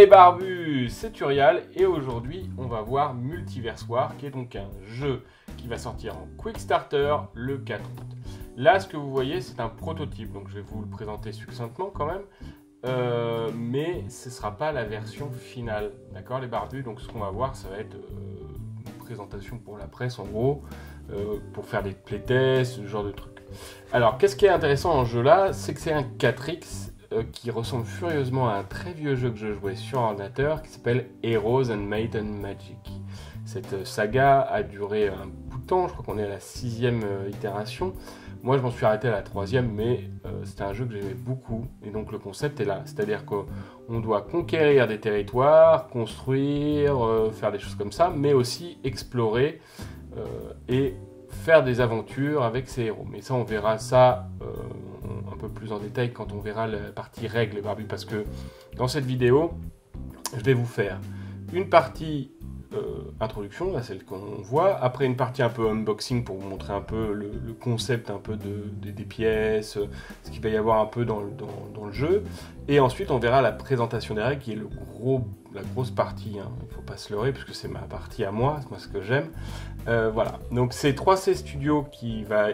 Hey Barbu, c'est Urial et aujourd'hui on va voir Multiverse War qui est donc un jeu qui va sortir en Quick Starter le 4 août. Là ce que vous voyez c'est un prototype, donc je vais vous le présenter succinctement quand même, mais ce ne sera pas la version finale, d'accord les Barbus. Donc ce qu'on va voir ça va être une présentation pour la presse en gros, pour faire des playtests, ce genre de trucs. Alors qu'est-ce qui est intéressant en jeu là, c'est que c'est un 4X qui ressemble furieusement à un très vieux jeu que je jouais sur ordinateur qui s'appelle Heroes and Might and Magic. Cette saga a duré un bout de temps, je crois qu'on est à la 6e itération. Moi je m'en suis arrêté à la 3e, mais c'était un jeu que j'aimais beaucoup et donc le concept est là, c'est-à-dire qu'on doit conquérir des territoires, construire, faire des choses comme ça, mais aussi explorer et faire des aventures avec ses héros. Mais ça on verra ça un peu plus en détail quand on verra la partie règles, Barbie, parce que dans cette vidéo je vais vous faire une partie introduction, là celle qu'on voit, après une partie un peu unboxing pour vous montrer un peu le concept un peu des pièces, ce qu'il va y avoir un peu dans le jeu, et ensuite on verra la présentation des règles qui est la grosse partie, hein. Il ne faut pas se leurrer puisque c'est ma partie à moi ce que j'aime. Voilà, donc c'est 3C Studio qui va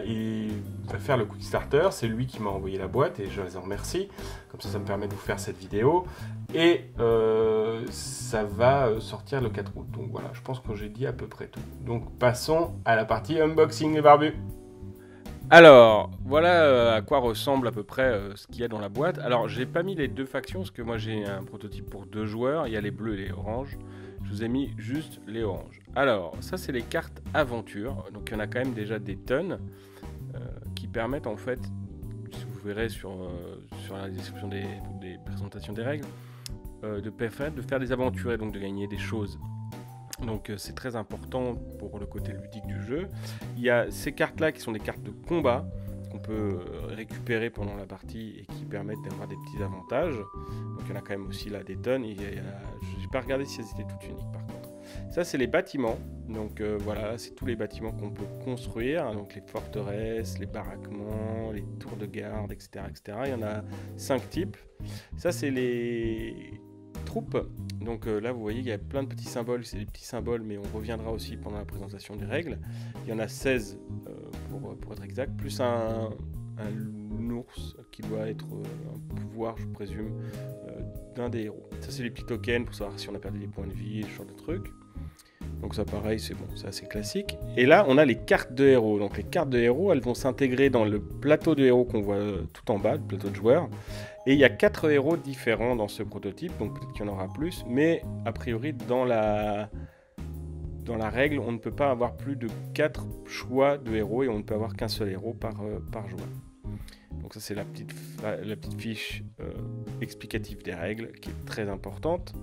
faire le Quick Starter, c'est lui qui m'a envoyé la boîte et je les en remercie, comme ça me permet de vous faire cette vidéo, et ça va sortir le 4 août, donc voilà, je pense que j'ai dit à peu près tout. Donc passons à la partie unboxing les barbus. Alors, voilà à quoi ressemble à peu près ce qu'il y a dans la boîte. Alors, j'ai pas mis les deux factions, parce que moi j'ai un prototype pour 2 joueurs, il y a les bleus et les oranges. Je vous ai mis juste les oranges. Alors, ça c'est les cartes aventure, donc il y en a quand même déjà des tonnes, qui permettent en fait, si vous verrez sur la description des présentations des règles, de faire des aventures et donc de gagner des choses. Donc c'est très important pour le côté ludique du jeu. Il y a ces cartes-là qui sont des cartes de combat qu'on peut récupérer pendant la partie et qui permettent d'avoir des petits avantages. Donc il y en a quand même aussi là des tonnes. Je n'ai pas regardé si elles étaient toutes uniques par contre. Ça c'est les bâtiments. Donc voilà, c'est tous les bâtiments qu'on peut construire. Donc les forteresses, les baraquements, les tours de garde, etc., etc. Il y en a 5 types. Ça c'est les troupes. Donc là vous voyez il y a plein de petits symboles, c'est des petits symboles mais on reviendra aussi pendant la présentation des règles. Il y en a 16 pour être exact, plus un ours qui doit être un pouvoir je présume d'un des héros. Ça c'est les petits tokens pour savoir si on a perdu des points de vie, ce genre de trucs. Donc ça pareil c'est bon, c'est assez classique. Et là on a les cartes de héros. Donc les cartes de héros elles vont s'intégrer dans le plateau de héros qu'on voit tout en bas, le plateau de joueurs. Et il y a 4 héros différents dans ce prototype, donc peut-être qu'il y en aura plus, mais a priori dans la règle, on ne peut pas avoir plus de 4 choix de héros et on ne peut avoir qu'un seul héros par joueur. Donc ça c'est la petite fiche explicative des règles qui est très importante,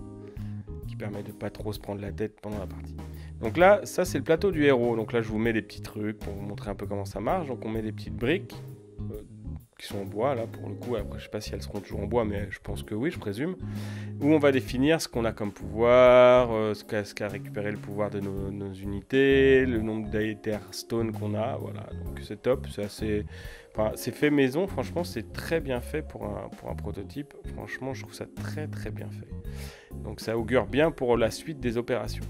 qui permet de ne pas trop se prendre la tête pendant la partie. Donc là, ça c'est le plateau du héros, donc là je vous mets des petits trucs pour vous montrer un peu comment ça marche. Donc on met des petites briques qui sont en bois là pour le coup, après je sais pas si elles seront toujours en bois mais je pense que oui, je présume, où on va définir ce qu'on a comme pouvoir, ce qu'a récupéré le pouvoir de nos unités, le nombre d'Etherstone qu'on a, voilà, donc c'est top, c'est assez, enfin, c'est fait maison, franchement c'est très bien fait pour un prototype, franchement je trouve ça très très bien fait, donc ça augure bien pour la suite des opérations.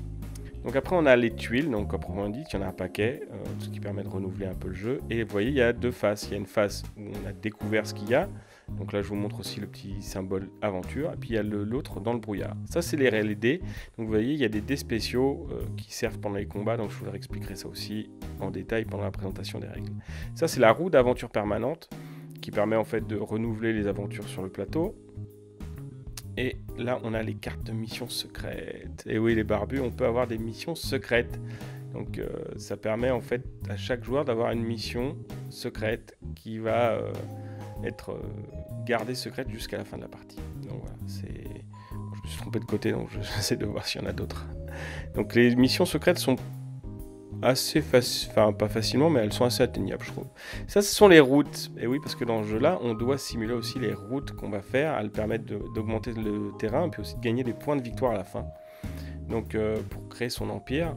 Donc après on a les tuiles, donc comme on dit, il y en a un paquet, ce qui permet de renouveler un peu le jeu. Et vous voyez, il y a 2 faces. Il y a une face où on a découvert ce qu'il y a. Donc là je vous montre aussi le petit symbole aventure. Et puis il y a l'autre dans le brouillard. Ça c'est les dés. Donc vous voyez, il y a des dés spéciaux qui servent pendant les combats. Donc je vous expliquerai ça aussi en détail pendant la présentation des règles. Ça c'est la roue d'aventure permanente qui permet en fait de renouveler les aventures sur le plateau. Et là, on a les cartes de missions secrètes. Et oui, les barbus, on peut avoir des missions secrètes. Donc, ça permet en fait à chaque joueur d'avoir une mission secrète qui va être gardée secrète jusqu'à la fin de la partie. Donc voilà, bon, je me suis trompé de côté, donc j'essaie de voir s'il y en a d'autres. Donc, les missions secrètes sont assez enfin pas facilement, mais elles sont assez atteignables, je trouve. Ça, ce sont les routes. Et oui, parce que dans ce jeu-là, on doit simuler aussi les routes qu'on va faire. Elles permettent d'augmenter le terrain, et puis aussi de gagner des points de victoire à la fin. Donc, pour créer son empire,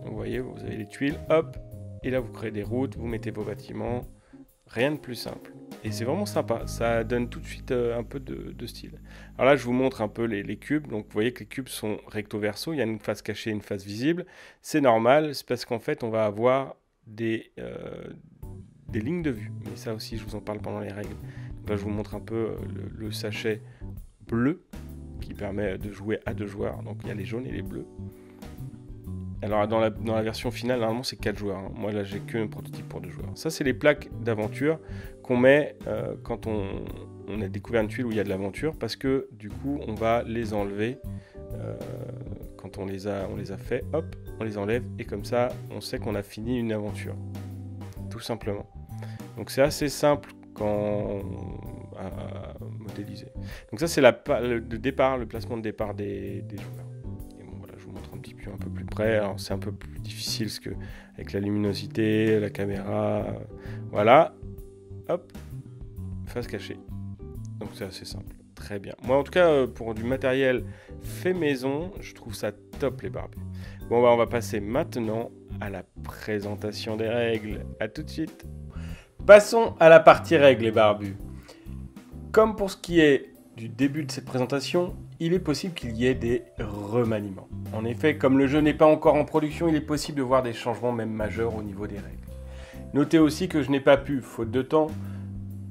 donc, vous voyez, vous avez les tuiles, hop, et là, vous créez des routes, vous mettez vos bâtiments. Rien de plus simple. et c'est vraiment sympa, ça donne tout de suite un peu de style. Alors là je vous montre un peu les cubes, donc vous voyez que les cubes sont recto verso, il y a une face cachée et une face visible, c'est normal, c'est parce qu'en fait on va avoir des lignes de vue, mais ça aussi je vous en parle pendant les règles. Donc là je vous montre un peu le sachet bleu qui permet de jouer à 2 joueurs, donc il y a les jaunes et les bleus. Alors dans la version finale, normalement c'est 4 joueurs, hein. Moi là j'ai qu'un prototype pour 2 joueurs. Ça c'est les plaques d'aventure qu'on met quand on a découvert une tuile où il y a de l'aventure, parce que du coup on va les enlever quand on les a fait, hop, on les enlève et comme ça on sait qu'on a fini une aventure, tout simplement. Donc c'est assez simple à modéliser. Donc ça c'est le départ, le placement de départ des joueurs. Et bon voilà, je vous montre un peu plus près. Alors c'est un peu plus difficile parce que avec la luminosité, la caméra, voilà, hop, face cachée. Donc c'est assez simple, très bien. Moi en tout cas pour du matériel fait maison, je trouve ça top les barbus. Bon bah on va passer maintenant à la présentation des règles. À tout de suite. Passons à la partie règles les barbus. Comme pour ce qui est du début de cette présentation, il est possible qu'il y ait des remaniements. En effet, comme le jeu n'est pas encore en production, il est possible de voir des changements même majeurs au niveau des règles. Notez aussi que je n'ai pas pu, faute de temps,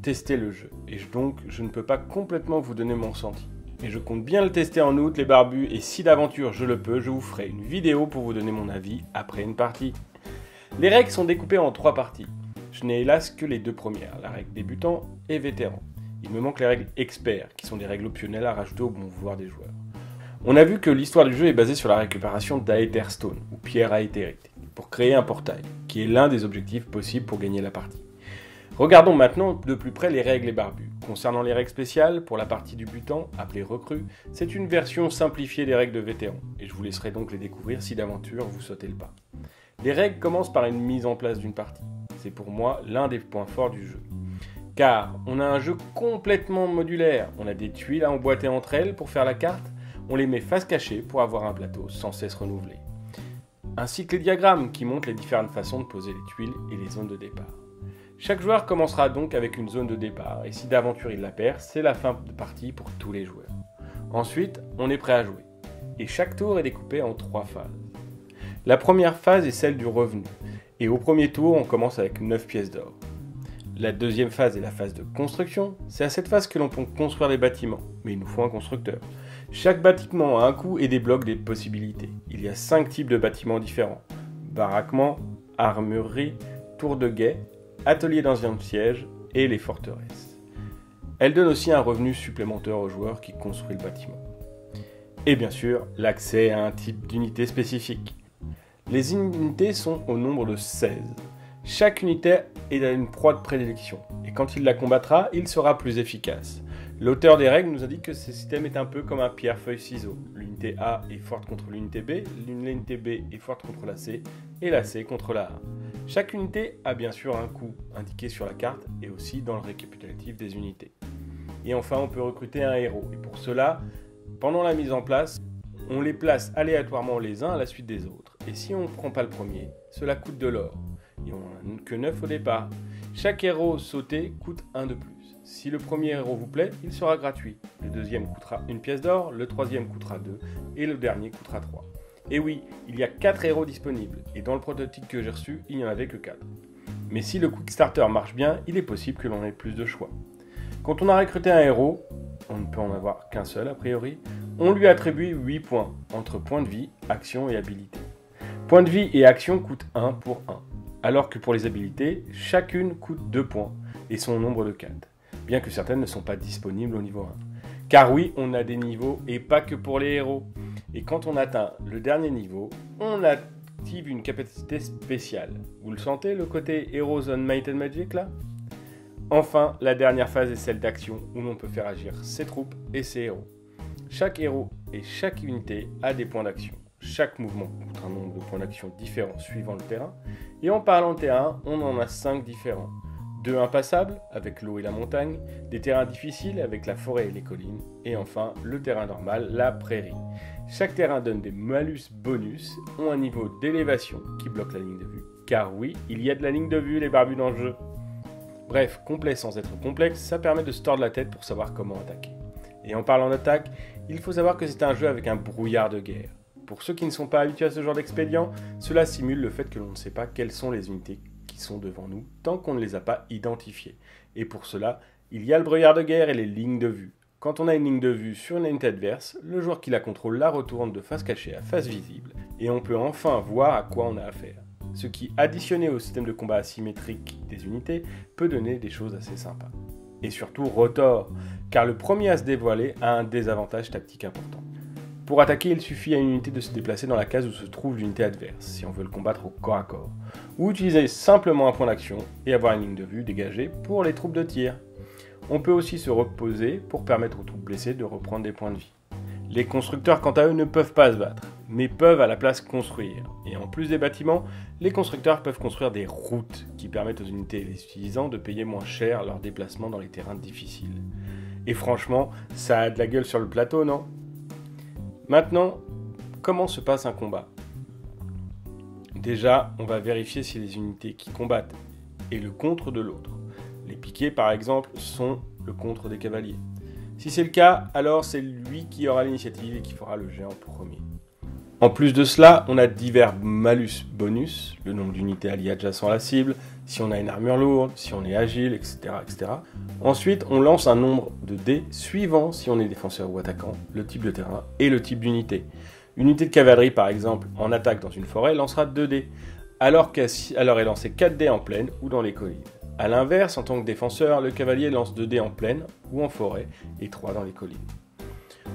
tester le jeu. Et donc, je ne peux pas complètement vous donner mon ressenti. Et je compte bien le tester en août, les barbus, et si d'aventure je le peux, je vous ferai une vidéo pour vous donner mon avis après une partie. Les règles sont découpées en 3 parties. Je n'ai hélas que les 2 premières, la règle débutant et vétéran. Il me manque les règles experts, qui sont des règles optionnelles à rajouter au bon vouloir des joueurs. On a vu que l'histoire du jeu est basée sur la récupération d'Aetherstone, ou pierre aéthérite, pour créer un portail, qui est l'un des objectifs possibles pour gagner la partie. Regardons maintenant de plus près les règles et barbus. Concernant les règles spéciales, pour la partie débutant, appelée recrue, c'est une version simplifiée des règles de vétéran, et je vous laisserai donc les découvrir si d'aventure vous sautez le pas. Les règles commencent par une mise en place d'une partie. C'est pour moi l'un des points forts du jeu. Car on a un jeu complètement modulaire, on a des tuiles à emboîter entre elles pour faire la carte, on les met face cachée pour avoir un plateau sans cesse renouvelé. Ainsi que les diagrammes qui montrent les différentes façons de poser les tuiles et les zones de départ. Chaque joueur commencera donc avec une zone de départ, et si d'aventure il la perd, c'est la fin de partie pour tous les joueurs. Ensuite, on est prêt à jouer, et chaque tour est découpé en 3 phases. La première phase est celle du revenu, et au premier tour, on commence avec 9 pièces d'or. La deuxième phase est la phase de construction, c'est à cette phase que l'on peut construire les bâtiments, mais il nous faut un constructeur. Chaque bâtiment a un coût et débloque des possibilités. Il y a 5 types de bâtiments différents: baraquement, armurerie, tour de guet, atelier d'ancien siège et les forteresses. Elle donne aussi un revenu supplémentaire aux joueurs qui construisent le bâtiment. Et bien sûr, l'accès à un type d'unité spécifique. Les unités sont au nombre de 16. Chaque unité est à une proie de prédilection, et quand il la combattra, il sera plus efficace. L'auteur des règles nous indique que ce système est un peu comme un pierre-feuille-ciseau. L'unité A est forte contre l'unité B, l'unité B est forte contre la C, et la C contre la A. Chaque unité a bien sûr un coût indiqué sur la carte et aussi dans le récapitulatif des unités. Et enfin, on peut recruter un héros, et pour cela, pendant la mise en place, on les place aléatoirement les uns à la suite des autres. Et si on ne prend pas le premier, cela coûte de l'or. Et on n'en a que 9 au départ. Chaque héros sauté coûte 1 de plus. Si le premier héros vous plaît, il sera gratuit. Le deuxième coûtera 1 pièce d'or, le troisième coûtera 2 et le dernier coûtera 3. Et oui, il y a 4 héros disponibles, et dans le prototype que j'ai reçu, il n'y en avait que 4. Mais si le Quick Starter marche bien, il est possible que l'on ait plus de choix. Quand on a recruté un héros, on ne peut en avoir qu'un seul a priori, on lui attribue 8 points, entre points de vie, action et habilité. Points de vie et action coûtent 1 pour 1, alors que pour les habilités, chacune coûte 2 points, et son nombre de 4, bien que certaines ne sont pas disponibles au niveau 1. Car oui, on a des niveaux, et pas que pour les héros. Et quand on atteint le dernier niveau, on active une capacité spéciale. Vous le sentez, le côté Heroes on Might and Magic là ? Enfin, la dernière phase est celle d'action, où l'on peut faire agir ses troupes et ses héros. Chaque héros et chaque unité a des points d'action. Chaque mouvement coûte un nombre de points d'action différents suivant le terrain. Et en parlant de terrain, on en a 5 différents. 2 impassables, avec l'eau et la montagne, des terrains difficiles, avec la forêt et les collines, et enfin, le terrain normal, la prairie. Chaque terrain donne des malus bonus, ont un niveau d'élévation qui bloque la ligne de vue. Car oui, il y a de la ligne de vue, les barbus dans le jeu. Bref, complet sans être complexe, ça permet de se tordre la tête pour savoir comment attaquer. Et en parlant d'attaque, il faut savoir que c'est un jeu avec un brouillard de guerre. Pour ceux qui ne sont pas habitués à ce genre d'expédient, cela simule le fait que l'on ne sait pas quelles sont les unités qui sont devant nous tant qu'on ne les a pas identifiées. Et pour cela, il y a le brouillard de guerre et les lignes de vue. Quand on a une ligne de vue sur une unité adverse, le joueur qui la contrôle la retourne de face cachée à face visible et on peut enfin voir à quoi on a affaire. Ce qui, additionné au système de combat asymétrique des unités, peut donner des choses assez sympas. Et surtout Rotor, car le premier à se dévoiler a un désavantage tactique important. Pour attaquer, il suffit à une unité de se déplacer dans la case où se trouve l'unité adverse, si on veut le combattre au corps à corps, ou utiliser simplement un point d'action et avoir une ligne de vue dégagée pour les troupes de tir. On peut aussi se reposer pour permettre aux troupes blessées de reprendre des points de vie. Les constructeurs, quant à eux, ne peuvent pas se battre, mais peuvent à la place construire. Et en plus des bâtiments, les constructeurs peuvent construire des routes qui permettent aux unités les utilisant de payer moins cher leur déplacement dans les terrains difficiles. Et franchement, ça a de la gueule sur le plateau, non ? Maintenant, comment se passe un combat ? Déjà, on va vérifier si les unités qui combattent est le contre de l'autre. Les piquets, par exemple, sont le contre des cavaliers. Si c'est le cas, alors c'est lui qui aura l'initiative et qui fera le jet en premier. En plus de cela, on a divers malus bonus, le nombre d'unités alliées adjacentes à la cible, si on a une armure lourde, si on est agile, etc., etc. Ensuite, on lance un nombre de dés suivant si on est défenseur ou attaquant, le type de terrain et le type d'unité. Une unité de cavalerie, par exemple, en attaque dans une forêt, lancera 2 dés, alors est lancé 4 dés en plaine ou dans les collines. A l'inverse, en tant que défenseur, le cavalier lance 2 dés en plaine ou en forêt et 3 dans les collines.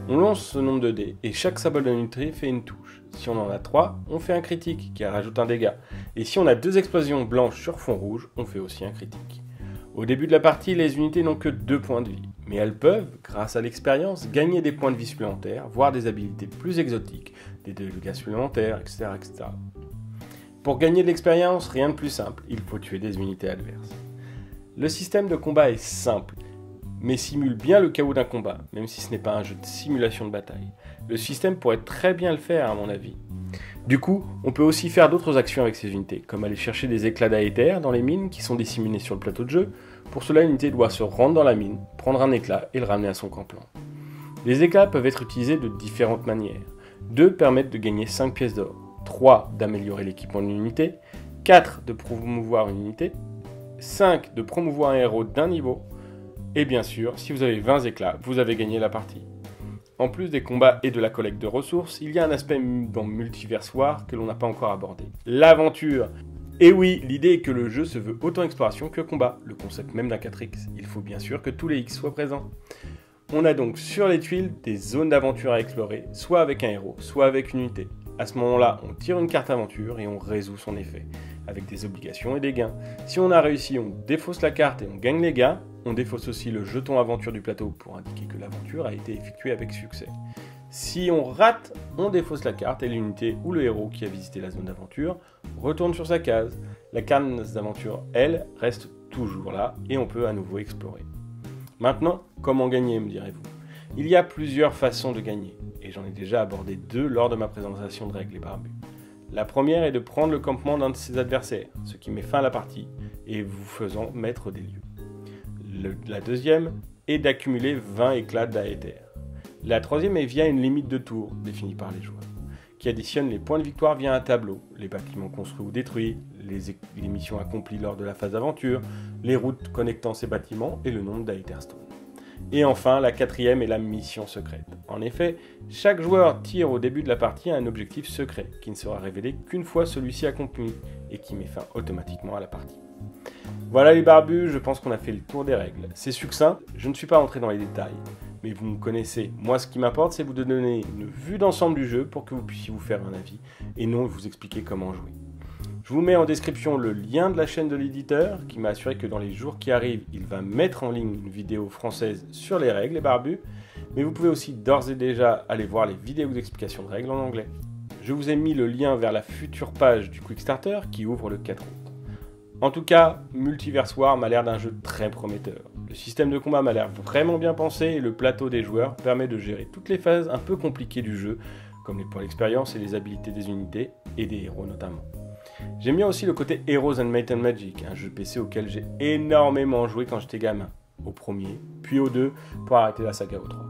On lance ce nombre de dés et chaque symbole de unité fait une touche. Si on en a 3, on fait un critique qui rajoute un dégât. Et si on a 2 explosions blanches sur fond rouge, on fait aussi un critique. Au début de la partie, les unités n'ont que 2 points de vie, mais elles peuvent, grâce à l'expérience, gagner des points de vie supplémentaires, voire des habilités plus exotiques, des dégâts supplémentaires, etc., etc. Pour gagner de l'expérience, rien de plus simple, il faut tuer des unités adverses. Le système de combat est simple, mais simule bien le chaos d'un combat, même si ce n'est pas un jeu de simulation de bataille. Le système pourrait très bien le faire à mon avis. Du coup, on peut aussi faire d'autres actions avec ces unités, comme aller chercher des éclats d'aéther dans les mines qui sont disséminés sur le plateau de jeu. Pour cela, l'unité doit se rendre dans la mine, prendre un éclat et le ramener à son camp-plan. Les éclats peuvent être utilisés de différentes manières. 2 permettent de gagner 5 pièces d'or, 3 d'améliorer l'équipement d'une unité, 4 de promouvoir une unité, 5 de promouvoir un héros d'un niveau, et bien sûr, si vous avez 20 éclats, vous avez gagné la partie. En plus des combats et de la collecte de ressources, il y a un aspect dans Multiverse War que l'on n'a pas encore abordé. L'aventure. Et oui, l'idée est que le jeu se veut autant exploration que combat, le concept même d'un 4X. Il faut bien sûr que tous les X soient présents. On a donc sur les tuiles des zones d'aventure à explorer, soit avec un héros, soit avec une unité. À ce moment-là, on tire une carte aventure et on résout son effet, avec des obligations et des gains. Si on a réussi, on défausse la carte et on gagne les gains. On défausse aussi le jeton aventure du plateau pour indiquer que l'aventure a été effectuée avec succès. Si on rate, on défausse la carte et l'unité ou le héros qui a visité la zone d'aventure retourne sur sa case. La case d'aventure, elle, reste toujours là et on peut à nouveau explorer. Maintenant, comment gagner, me direz-vous ? Il y a plusieurs façons de gagner, et j'en ai déjà abordé 2 lors de ma présentation de règles et barbus. La première est de prendre le campement d'un de ses adversaires, ce qui met fin à la partie, et vous faisant maître des lieux. La deuxième est d'accumuler 20 éclats d'aéther. La troisième est via une limite de tours, définie par les joueurs, qui additionne les points de victoire via un tableau, les bâtiments construits ou détruits, les missions accomplies lors de la phase d'aventure, les routes connectant ces bâtiments et le nombre d'aétherstone. Et enfin, la quatrième est la mission secrète. En effet, chaque joueur tire au début de la partie un objectif secret, qui ne sera révélé qu'une fois celui-ci accompli, et qui met fin automatiquement à la partie. Voilà les barbus, je pense qu'on a fait le tour des règles. C'est succinct, je ne suis pas entré dans les détails, mais vous me connaissez. Moi, ce qui m'importe, c'est vous donner une vue d'ensemble du jeu pour que vous puissiez vous faire un avis, et non vous expliquer comment jouer. Je vous mets en description le lien de la chaîne de l'éditeur, qui m'a assuré que dans les jours qui arrivent, il va mettre en ligne une vidéo française sur les règles, les barbus, mais vous pouvez aussi d'ores et déjà aller voir les vidéos d'explication de règles en anglais. Je vous ai mis le lien vers la future page du Quickstarter qui ouvre le 4 août. En tout cas, Multiverse War m'a l'air d'un jeu très prometteur. Le système de combat m'a l'air vraiment bien pensé et le plateau des joueurs permet de gérer toutes les phases un peu compliquées du jeu, comme les points d'expérience et les habilités des unités et des héros notamment. J'aime bien aussi le côté Heroes and Might and Magic, un jeu PC auquel j'ai énormément joué quand j'étais gamin. Au premier, puis au 2, pour arrêter la saga au 3.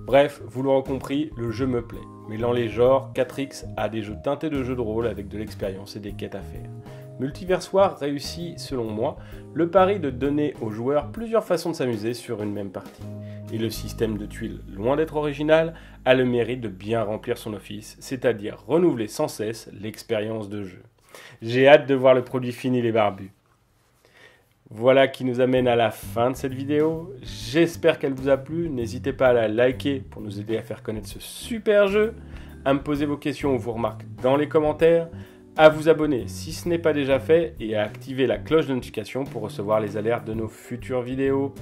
Bref, vous l'aurez compris, le jeu me plaît. Mêlant les genres, 4X a des jeux teintés de jeux de rôle avec de l'expérience et des quêtes à faire. Multiversoir réussit, selon moi, le pari de donner aux joueurs plusieurs façons de s'amuser sur une même partie. Et le système de tuiles, loin d'être original, a le mérite de bien remplir son office, c'est-à-dire renouveler sans cesse l'expérience de jeu. J'ai hâte de voir le produit fini les barbus. Voilà qui nous amène à la fin de cette vidéo. J'espère qu'elle vous a plu. N'hésitez pas à la liker pour nous aider à faire connaître ce super jeu, à me poser vos questions ou vos remarques dans les commentaires, à vous abonner si ce n'est pas déjà fait et à activer la cloche de notification pour recevoir les alertes de nos futures vidéos.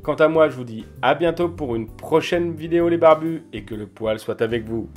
Quant à moi, je vous dis à bientôt pour une prochaine vidéo les barbus et que le poil soit avec vous.